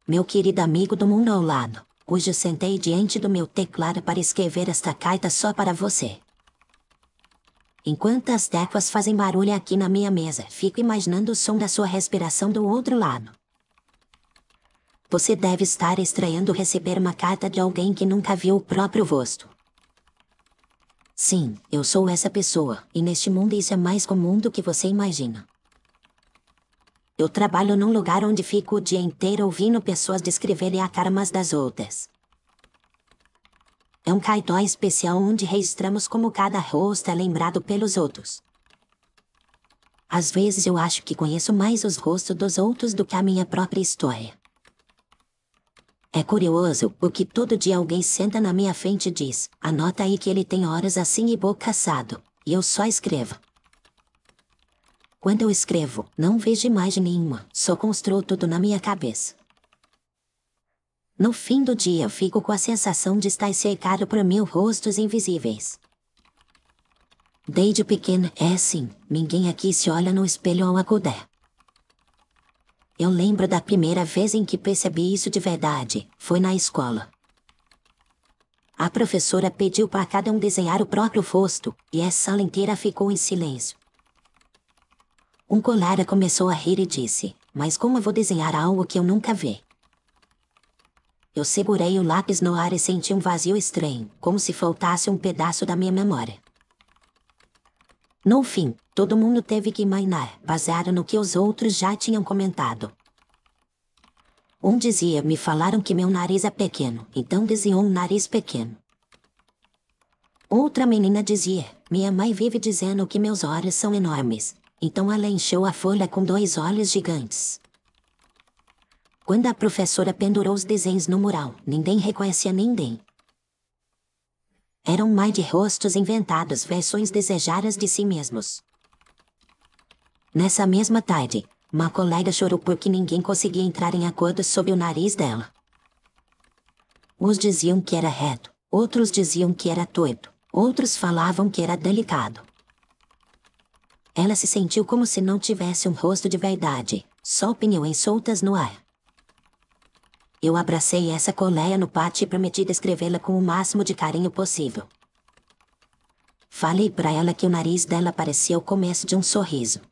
Meu querido amigo do mundo ao lado, hoje eu sentei diante do meu teclado para escrever esta carta só para você. Enquanto as teclas fazem barulho aqui na minha mesa, fico imaginando o som da sua respiração do outro lado. Você deve estar estranhando receber uma carta de alguém que nunca viu o próprio rosto. Sim, eu sou essa pessoa, e neste mundo isso é mais comum do que você imagina. Eu trabalho num lugar onde fico o dia inteiro ouvindo pessoas descreverem a cara umas das outras. É um cartão especial onde registramos como cada rosto é lembrado pelos outros. Às vezes eu acho que conheço mais os rostos dos outros do que a minha própria história. É curioso, porque todo dia alguém senta na minha frente e diz: anota aí que ele tem horas assim e boca assado, e eu só escrevo. Quando eu escrevo, não vejo imagem nenhuma, só construo tudo na minha cabeça. No fim do dia eu fico com a sensação de estar cercado por 1000 rostos invisíveis. Desde pequena, é assim, ninguém aqui se olha no espelho ao acordar. Eu lembro da primeira vez em que percebi isso de verdade, foi na escola. A professora pediu para cada um desenhar o próprio rosto, e a sala inteira ficou em silêncio. Um colega começou a rir e disse: mas como eu vou desenhar algo que eu nunca vi? Eu segurei o lápis no ar e senti um vazio estranho, como se faltasse um pedaço da minha memória. No fim, todo mundo teve que imaginar, baseado no que os outros já tinham comentado. Um dizia: me falaram que meu nariz é pequeno, então desenhou um nariz pequeno. Outra menina dizia: minha mãe vive dizendo que meus olhos são enormes, então ela encheu a folha com 2 olhos gigantes. Quando a professora pendurou os desenhos no mural, ninguém reconhecia ninguém. Eram mais de rostos inventados, versões desejadas de si mesmos. Nessa mesma tarde, uma colega chorou porque ninguém conseguia entrar em acordo sobre o nariz dela. Uns diziam que era reto, outros diziam que era torto, outros falavam que era delicado. Ela se sentiu como se não tivesse um rosto de verdade, só opiniões soltas no ar. Eu abracei essa colega no pátio e prometi descrevê-la com o máximo de carinho possível. Falei para ela que o nariz dela parecia o começo de um sorriso.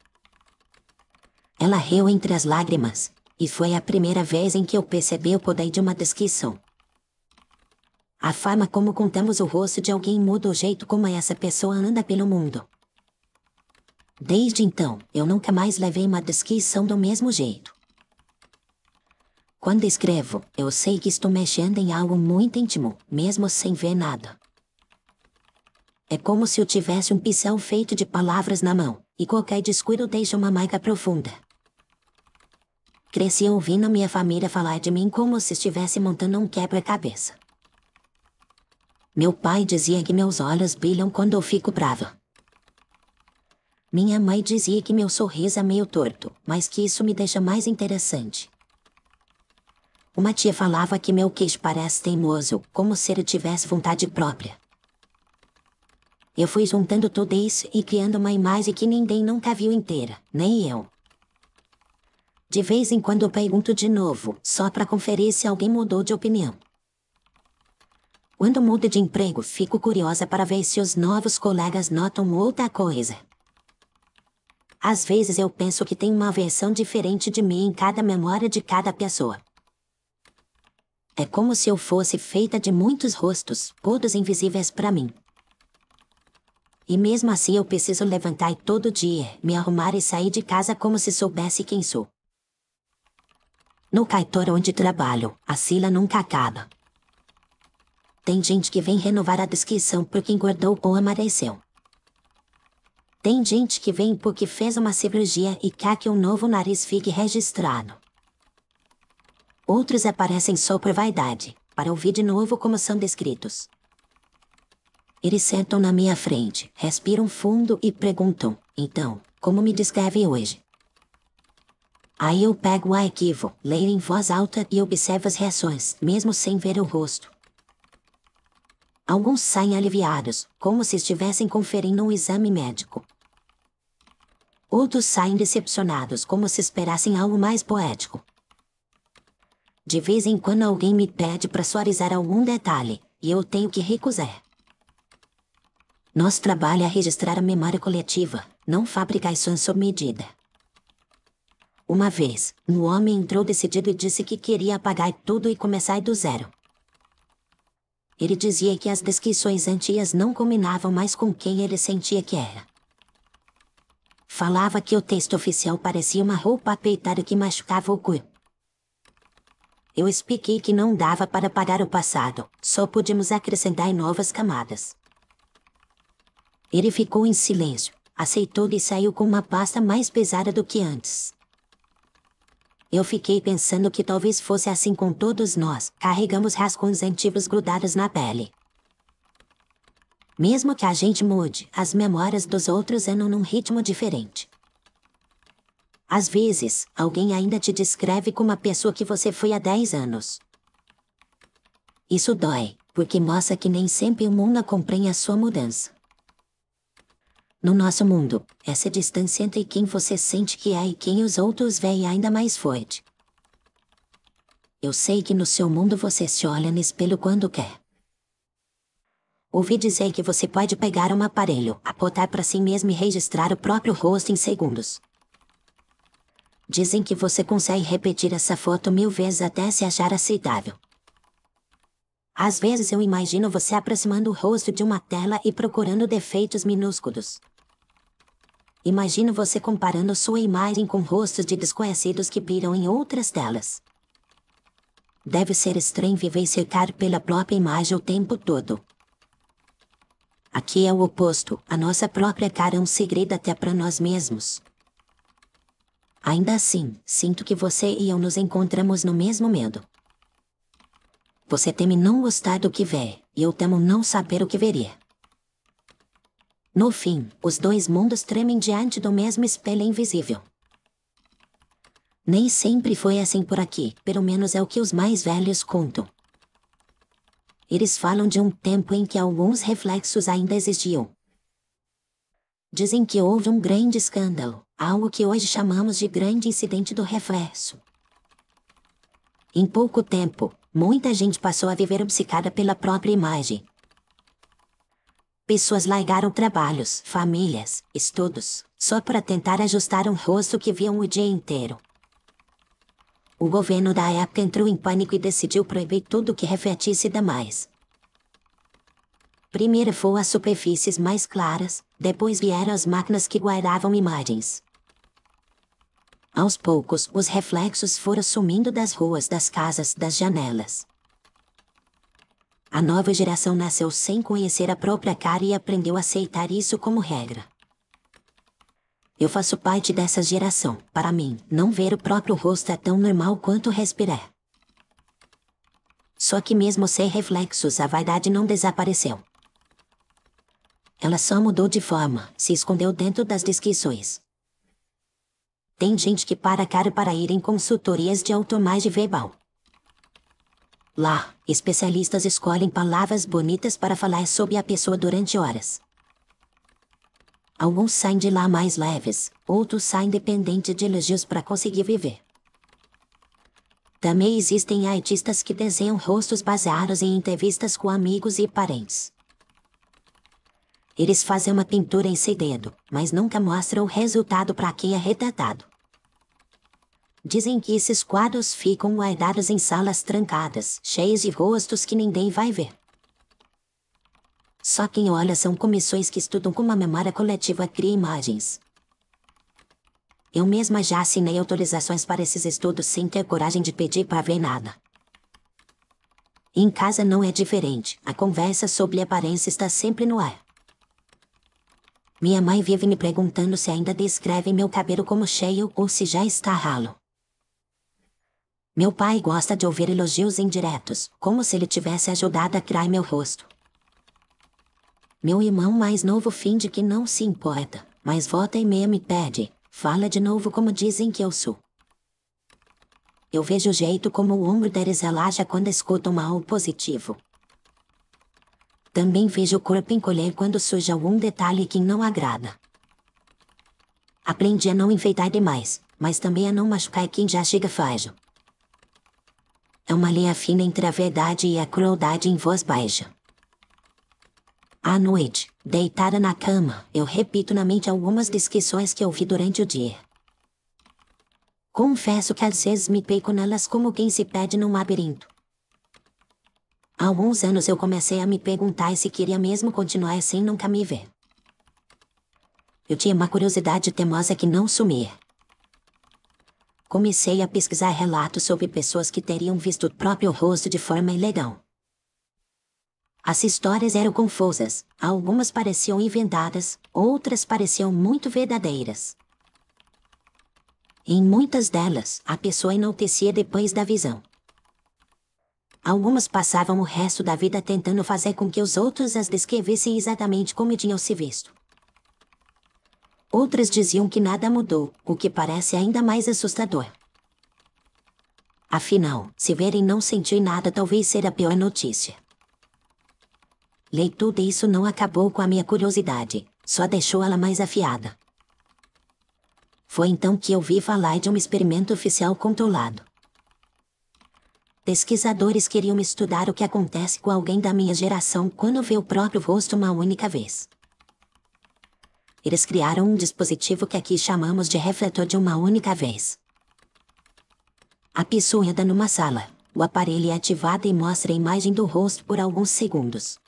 Ela riu entre as lágrimas, e foi a primeira vez em que eu percebi o poder de uma descrição. A forma como contamos o rosto de alguém muda o jeito como essa pessoa anda pelo mundo. Desde então, eu nunca mais levei uma descrição do mesmo jeito. Quando escrevo, eu sei que estou mexendo em algo muito íntimo, mesmo sem ver nada. É como se eu tivesse um pincel feito de palavras na mão, e qualquer descuido deixa uma marca profunda. Cresci ouvindo minha família falar de mim como se estivesse montando um quebra-cabeça. Meu pai dizia que meus olhos brilham quando eu fico brava. Minha mãe dizia que meu sorriso é meio torto, mas que isso me deixa mais interessante. Uma tia falava que meu queixo parece teimoso, como se ele tivesse vontade própria. Eu fui juntando tudo isso e criando uma imagem que ninguém nunca viu inteira, nem eu. De vez em quando eu pergunto de novo, só para conferir se alguém mudou de opinião. Quando mudo de emprego, fico curiosa para ver se os novos colegas notam outra coisa. Às vezes eu penso que tem uma versão diferente de mim em cada memória de cada pessoa. É como se eu fosse feita de muitos rostos, todos invisíveis para mim. E mesmo assim eu preciso levantar todo dia, me arrumar e sair de casa como se soubesse quem sou. No cartório onde trabalho, a fila nunca acaba. Tem gente que vem renovar a descrição porque engordou ou emagreceu. Tem gente que vem porque fez uma cirurgia e quer que um novo nariz fique registrado. Outros aparecem só por vaidade, para ouvir de novo como são descritos. Eles sentam na minha frente, respiram fundo e perguntam: então, como me descreve hoje? Aí eu pego o arquivo, leio em voz alta e observo as reações, mesmo sem ver o rosto. Alguns saem aliviados, como se estivessem conferindo um exame médico. Outros saem decepcionados, como se esperassem algo mais poético. De vez em quando alguém me pede para suavizar algum detalhe, e eu tenho que recusar. Nosso trabalho é registrar a memória coletiva, não fabricações sob medida. Uma vez, um homem entrou decidido e disse que queria apagar tudo e começar do zero. Ele dizia que as descrições antigas não combinavam mais com quem ele sentia que era. Falava que o texto oficial parecia uma roupa apeitada que machucava o corpo. Eu expliquei que não dava para apagar o passado, só podíamos acrescentar novas camadas. Ele ficou em silêncio, aceitou e saiu com uma pasta mais pesada do que antes. Eu fiquei pensando que talvez fosse assim com todos nós, carregamos rascunhos antigos grudados na pele. Mesmo que a gente mude, as memórias dos outros andam num ritmo diferente. Às vezes, alguém ainda te descreve como a pessoa que você foi há 10 anos. Isso dói, porque mostra que nem sempre o mundo acompanha a sua mudança. No nosso mundo, essa distância entre quem você sente que é e quem os outros veem é ainda mais forte. Eu sei que no seu mundo você se olha no espelho quando quer. Ouvi dizer que você pode pegar um aparelho, apontar para si mesmo e registrar o próprio rosto em segundos. Dizem que você consegue repetir essa foto 1000 vezes até se achar aceitável. Às vezes eu imagino você aproximando o rosto de uma tela e procurando defeitos minúsculos. Imagino você comparando sua imagem com rostos de desconhecidos que piram em outras telas. Deve ser estranho viver cercado pela própria imagem o tempo todo. Aqui é o oposto, a nossa própria cara é um segredo até para nós mesmos. Ainda assim, sinto que você e eu nos encontramos no mesmo medo. Você teme não gostar do que vê, e eu temo não saber o que veria. No fim, os dois mundos tremem diante do mesmo espelho invisível. Nem sempre foi assim por aqui, pelo menos é o que os mais velhos contam. Eles falam de um tempo em que alguns reflexos ainda existiam. Dizem que houve um grande escândalo, algo que hoje chamamos de grande incidente do reflexo. Em pouco tempo, muita gente passou a viver obcecada pela própria imagem. Pessoas largaram trabalhos, famílias, estudos, só para tentar ajustar um rosto que viam o dia inteiro. O governo da época entrou em pânico e decidiu proibir tudo que refletisse demais. Primeiro foram as superfícies mais claras, depois vieram as máquinas que guardavam imagens. Aos poucos, os reflexos foram sumindo das ruas, das casas, das janelas. A nova geração nasceu sem conhecer a própria cara e aprendeu a aceitar isso como regra. Eu faço parte dessa geração. Para mim, não ver o próprio rosto é tão normal quanto respirar. Só que mesmo sem reflexos, a vaidade não desapareceu. Ela só mudou de forma, se escondeu dentro das descrições. Tem gente que para a cara para ir em consultorias de autoimagem verbal. Lá, especialistas escolhem palavras bonitas para falar sobre a pessoa durante horas. Alguns saem de lá mais leves, outros saem dependentes de elogios para conseguir viver. Também existem artistas que desenham rostos baseados em entrevistas com amigos e parentes. Eles fazem uma pintura em segredo, mas nunca mostram o resultado para quem é retratado. Dizem que esses quadros ficam guardados em salas trancadas, cheias de rostos que ninguém vai ver. Só quem olha são comissões que estudam como a memória coletiva cria imagens. Eu mesma já assinei autorizações para esses estudos sem ter coragem de pedir para ver nada. Em casa não é diferente, a conversa sobre aparência está sempre no ar. Minha mãe vive me perguntando se ainda descreve meu cabelo como cheio ou se já está ralo. Meu pai gosta de ouvir elogios indiretos, como se ele tivesse ajudado a criar meu rosto. Meu irmão mais novo finge que não se importa, mas volta e meia me pede, fala de novo como dizem que eu sou. Eu vejo o jeito como o ombro deles relaxa quando escutam algo positivo. Também vejo o corpo encolher quando surge algum detalhe que não agrada. Aprendi a não enfeitar demais, mas também a não machucar quem já chega frágil. É É uma linha fina entre a verdade e a crueldade em voz baixa. À noite, deitada na cama, eu repito na mente algumas descrições que ouvi durante o dia. Confesso que às vezes me perco nelas como quem se perde num labirinto. Há alguns anos eu comecei a me perguntar se queria mesmo continuar sem nunca me ver. Eu tinha uma curiosidade teimosa que não sumia. Comecei a pesquisar relatos sobre pessoas que teriam visto o próprio rosto de forma ilegal. As histórias eram confusas, algumas pareciam inventadas, outras pareciam muito verdadeiras. Em muitas delas, a pessoa enlouquecia depois da visão. Algumas passavam o resto da vida tentando fazer com que os outros as descrevessem exatamente como tinham se visto. Outras diziam que nada mudou, o que parece ainda mais assustador. Afinal, se ver e não sentir nada talvez seja a pior notícia. Ler tudo isso não acabou com a minha curiosidade, só deixou ela mais afiada. Foi então que eu ouvi falar de um experimento oficial controlado. Pesquisadores queriam estudar o que acontece com alguém da minha geração quando vê o próprio rosto uma única vez. Eles criaram um dispositivo que aqui chamamos de refletor de uma única vez. A pessoa anda numa sala, o aparelho é ativado e mostra a imagem do rosto por alguns segundos.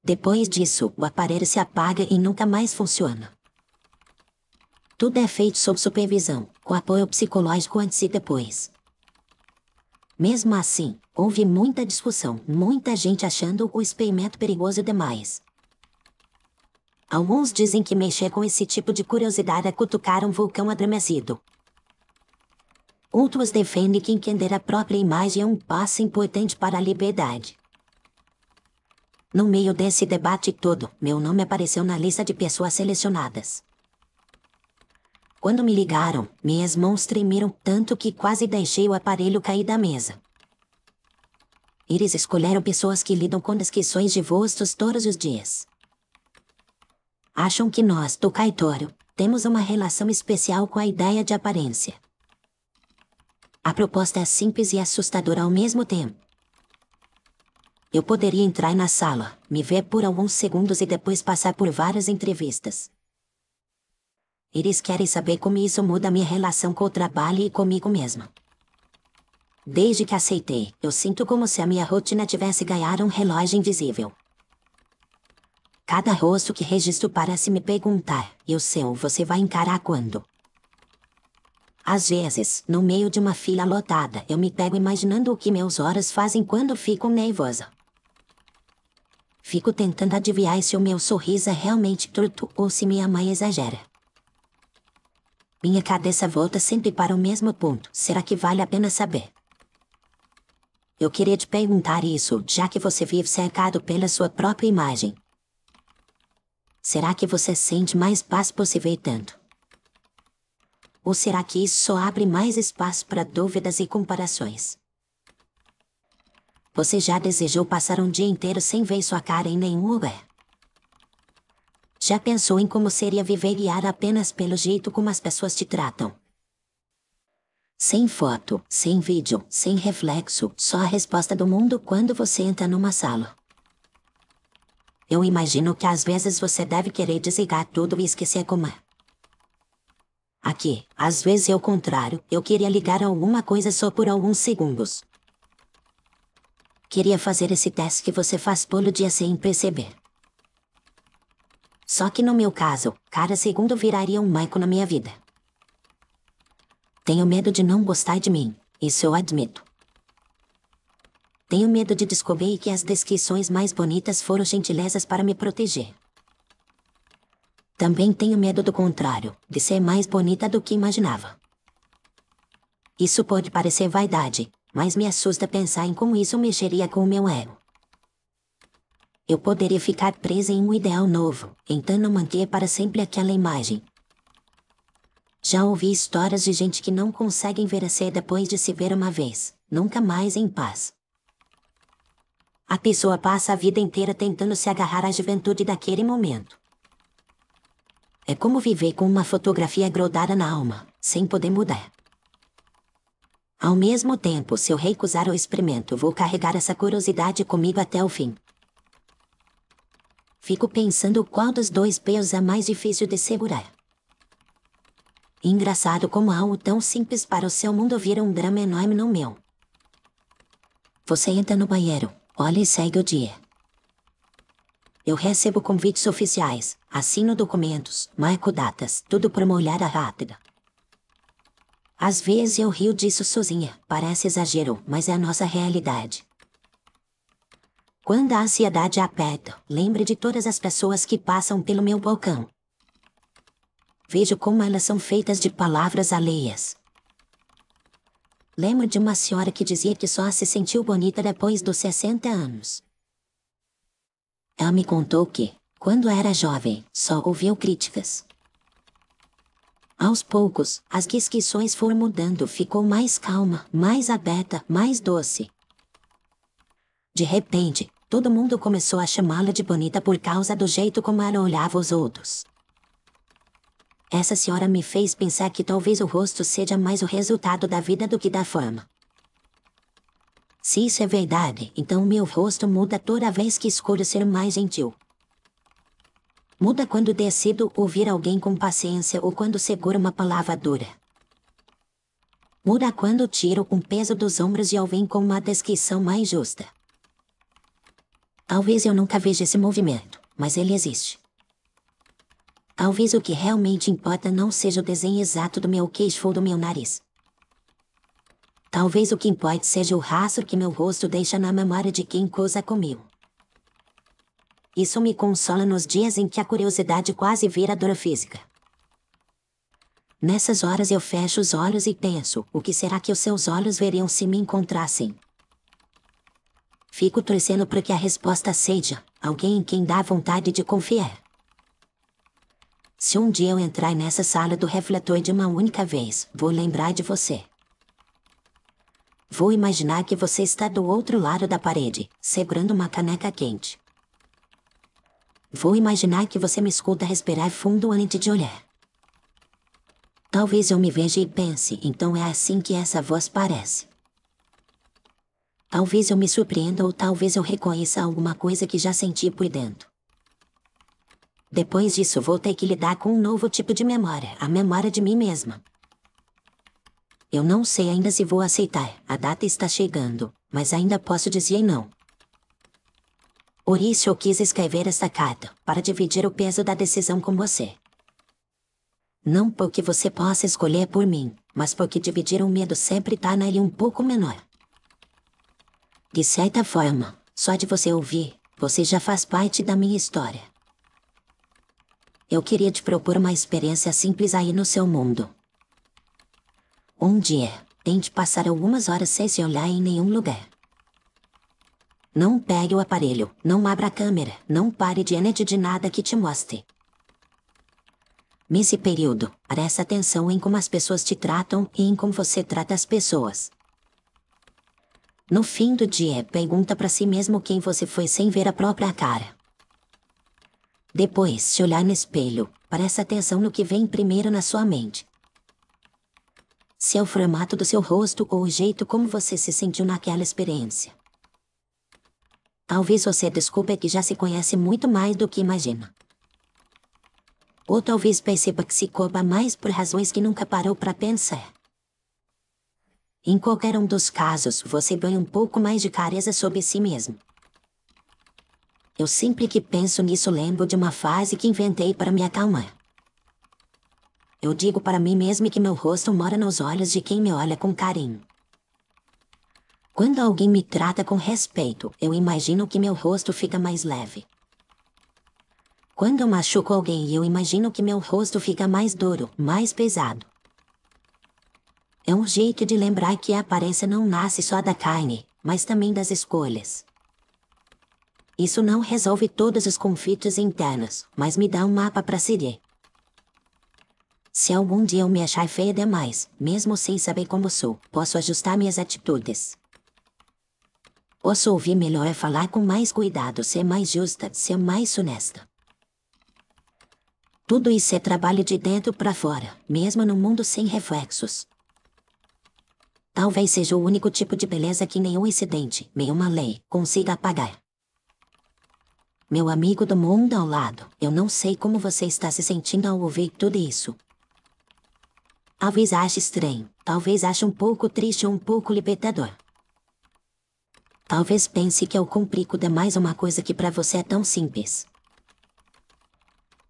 Depois disso, o aparelho se apaga e nunca mais funciona. Tudo é feito sob supervisão, com apoio psicológico antes e depois. Mesmo assim, houve muita discussão, muita gente achando o experimento perigoso demais. Alguns dizem que mexer com esse tipo de curiosidade é cutucar um vulcão adormecido. Outros defendem que entender a própria imagem é um passo importante para a liberdade. No meio desse debate todo, meu nome apareceu na lista de pessoas selecionadas. Quando me ligaram, minhas mãos tremeram tanto que quase deixei o aparelho cair da mesa. Eles escolheram pessoas que lidam com descrições de rostos todos os dias. Acham que nós, do cartório, temos uma relação especial com a ideia de aparência. A proposta é simples e assustadora ao mesmo tempo. Eu poderia entrar na sala, me ver por alguns segundos e depois passar por várias entrevistas. Eles querem saber como isso muda a minha relação com o trabalho e comigo mesma. Desde que aceitei, eu sinto como se a minha rotina tivesse ganhado um relógio invisível. Cada rosto que registro parece me perguntar, e o seu você vai encarar quando? Às vezes, no meio de uma fila lotada, eu me pego imaginando o que meus olhos fazem quando fico nervosa. Fico tentando adivinhar se o meu sorriso é realmente torto ou se minha mãe exagera. Minha cabeça volta sempre para o mesmo ponto. Será que vale a pena saber? Eu queria te perguntar isso, já que você vive cercado pela sua própria imagem. Será que você sente mais paz por se ver tanto? Ou será que isso só abre mais espaço para dúvidas e comparações? Você já desejou passar um dia inteiro sem ver sua cara em nenhum lugar? Já pensou em como seria viver guiada apenas pelo jeito como as pessoas te tratam? Sem foto, sem vídeo, sem reflexo, só a resposta do mundo quando você entra numa sala. Eu imagino que às vezes você deve querer desligar tudo e esquecer como é. Aqui, às vezes é o contrário, eu queria ligar alguma coisa só por alguns segundos. Queria fazer esse teste que você faz todo dia sem perceber. Só que no meu caso, cada segundo viraria um marco na minha vida. Tenho medo de não gostar de mim, isso eu admito. Tenho medo de descobrir que as descrições mais bonitas foram gentilezas para me proteger. Também tenho medo do contrário, de ser mais bonita do que imaginava. Isso pode parecer vaidade, mas me assusta pensar em como isso mexeria com o meu ego. Eu poderia ficar presa em um ideal novo, tentando manter para sempre aquela imagem. Já ouvi histórias de gente que não consegue envelhecer depois de se ver uma vez, nunca mais em paz. A pessoa passa a vida inteira tentando se agarrar à juventude daquele momento. É como viver com uma fotografia grudada na alma, sem poder mudar. Ao mesmo tempo, se eu recusar o experimento, vou carregar essa curiosidade comigo até o fim. Fico pensando qual dos dois pesos é mais difícil de segurar. Engraçado como algo tão simples para o seu mundo vira um drama enorme no meu. Você entra no banheiro, olha e segue o dia. Eu recebo convites oficiais, assino documentos, marco datas, tudo por uma olhada rápida. Às vezes eu rio disso sozinha, parece exagero, mas é a nossa realidade. Quando a ansiedade aperta, lembre de todas as pessoas que passam pelo meu balcão. Vejo como elas são feitas de palavras alheias. Lembro de uma senhora que dizia que só se sentiu bonita depois dos 60 anos. Ela me contou que, quando era jovem, só ouviu críticas. Aos poucos, as descrições foram mudando, ficou mais calma, mais aberta, mais doce. De repente, todo mundo começou a chamá-la de bonita por causa do jeito como ela olhava os outros. Essa senhora me fez pensar que talvez o rosto seja mais o resultado da vida do que da forma. Se isso é verdade, então meu rosto muda toda vez que escolho ser mais gentil. Muda quando decido ouvir alguém com paciência ou quando seguro uma palavra dura. Muda quando tiro um peso dos ombros e alguém com uma descrição mais justa. Talvez eu nunca veja esse movimento, mas ele existe. Talvez o que realmente importa não seja o desenho exato do meu queixo ou do meu nariz. Talvez o que importe seja o rastro que meu rosto deixa na memória de quem cruza comigo. Isso me consola nos dias em que a curiosidade quase vira dor física. Nessas horas eu fecho os olhos e penso, o que será que os seus olhos veriam se me encontrassem? Fico torcendo para que a resposta seja alguém em quem dá vontade de confiar. Se um dia eu entrar nessa sala do refletor de uma única vez, vou lembrar de você. Vou imaginar que você está do outro lado da parede, segurando uma caneca quente. Vou imaginar que você me escuta respirar fundo antes de olhar. Talvez eu me veja e pense, então é assim que essa voz parece. Talvez eu me surpreenda ou talvez eu reconheça alguma coisa que já senti por dentro. Depois disso vou ter que lidar com um novo tipo de memória, a memória de mim mesma. Eu não sei ainda se vou aceitar, a data está chegando, mas ainda posso dizer não. Por isso eu quis escrever esta carta, para dividir o peso da decisão com você. Não porque você possa escolher por mim, mas porque dividir o medo sempre torna ele um pouco menor. De certa forma, só de você ouvir, você já faz parte da minha história. Eu queria te propor uma experiência simples aí no seu mundo. Um dia, tente passar algumas horas sem se olhar em nenhum lugar. Não pegue o aparelho, não abra a câmera, não pare diante de nada que te mostre. Nesse período, preste atenção em como as pessoas te tratam e em como você trata as pessoas. No fim do dia, pergunta para si mesmo quem você foi sem ver a própria cara. Depois, se olhar no espelho, preste atenção no que vem primeiro na sua mente. Se é o formato do seu rosto ou o jeito como você se sentiu naquela experiência. Talvez você descubra que já se conhece muito mais do que imagina. Ou talvez perceba que se culpa mais por razões que nunca parou para pensar. Em qualquer um dos casos, você ganha um pouco mais de clareza sobre si mesmo. Eu sempre que penso nisso lembro de uma frase que inventei para me acalmar. Eu digo para mim mesmo que meu rosto mora nos olhos de quem me olha com carinho. Quando alguém me trata com respeito, eu imagino que meu rosto fica mais leve. Quando eu machuco alguém, eu imagino que meu rosto fica mais duro, mais pesado. É um jeito de lembrar que a aparência não nasce só da carne, mas também das escolhas. Isso não resolve todos os conflitos internos, mas me dá um mapa para seguir. Se algum dia eu me achar feia demais, mesmo sem saber como sou, posso ajustar minhas atitudes. Posso ouvir melhor, falar com mais cuidado, ser mais justa, ser mais honesta. Tudo isso é trabalho de dentro para fora, mesmo no mundo sem reflexos. Talvez seja o único tipo de beleza que nenhum incidente, nenhuma lei, consiga apagar. Meu amigo do mundo ao lado, eu não sei como você está se sentindo ao ouvir tudo isso. Talvez ache estranho, talvez ache um pouco triste ou um pouco libertador. Talvez pense que eu complico demais uma coisa que para você é tão simples.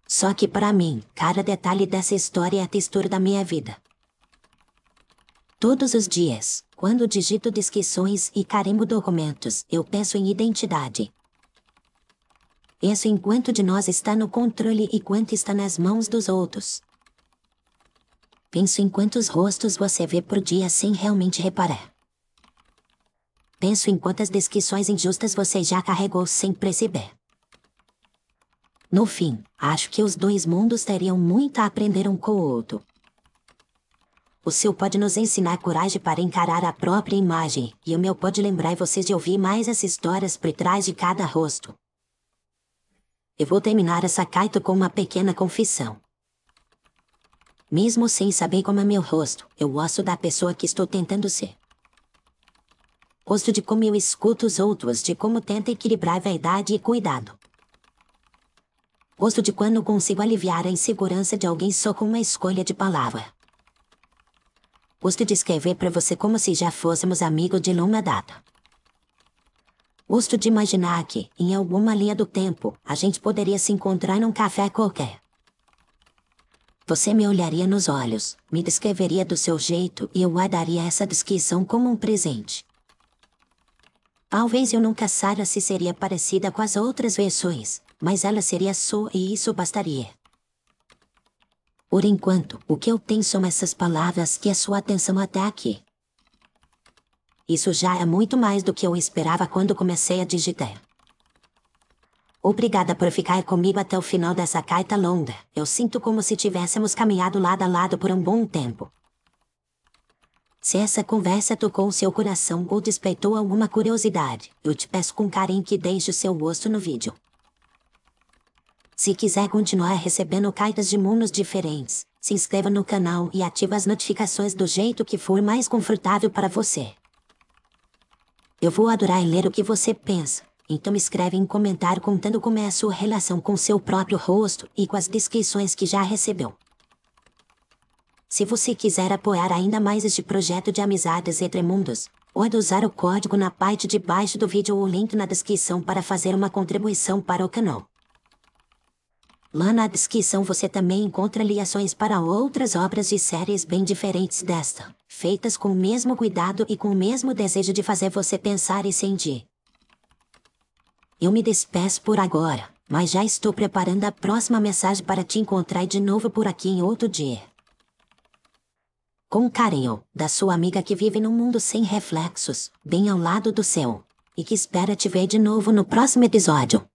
Só que para mim, cada detalhe dessa história é a textura da minha vida. Todos os dias, quando digito descrições e carimbo documentos, eu penso em identidade. Penso em quanto de nós está no controle e quanto está nas mãos dos outros. Penso em quantos rostos você vê por dia sem realmente reparar. Penso em quantas descrições injustas você já carregou sem perceber. No fim, acho que os dois mundos teriam muito a aprender um com o outro. O seu pode nos ensinar coragem para encarar a própria imagem, e o meu pode lembrar vocês de ouvir mais essas histórias por trás de cada rosto. Eu vou terminar essa carta com uma pequena confissão. Mesmo sem saber como é meu rosto, eu gosto da pessoa que estou tentando ser. Gosto de como eu escuto os outros, de como tento equilibrar verdade e cuidado. Gosto de quando consigo aliviar a insegurança de alguém só com uma escolha de palavra. Gosto de escrever para você como se já fôssemos amigos de longa data. Gosto de imaginar que, em alguma linha do tempo, a gente poderia se encontrar num café qualquer. Você me olharia nos olhos, me descreveria do seu jeito e eu guardaria essa descrição como um presente. Talvez eu nunca saiba se seria parecida com as outras versões, mas ela seria sua e isso bastaria. Por enquanto, o que eu tenho são essas palavras que a sua atenção até aqui. Isso já é muito mais do que eu esperava quando comecei a digitar. Obrigada por ficar comigo até o final dessa carta longa. Eu sinto como se tivéssemos caminhado lado a lado por um bom tempo. Se essa conversa tocou o seu coração ou despertou alguma curiosidade, eu te peço com carinho que deixe o seu rosto no vídeo. Se quiser continuar recebendo cartas de mundos diferentes, se inscreva no canal e ative as notificações do jeito que for mais confortável para você. Eu vou adorar ler o que você pensa, então escreve em comentário contando como é a sua relação com seu próprio rosto e com as descrições que já recebeu. Se você quiser apoiar ainda mais este projeto de amizades entre mundos, pode usar o código na parte de baixo do vídeo ou o link na descrição para fazer uma contribuição para o canal. Lá na descrição você também encontra ligações para outras obras de séries bem diferentes desta, feitas com o mesmo cuidado e com o mesmo desejo de fazer você pensar e sentir. Eu me despeço por agora, mas já estou preparando a próxima mensagem para te encontrar de novo por aqui em outro dia. Com carinho, da sua amiga que vive num mundo sem reflexos, bem ao lado do seu, e que espera te ver de novo no próximo episódio.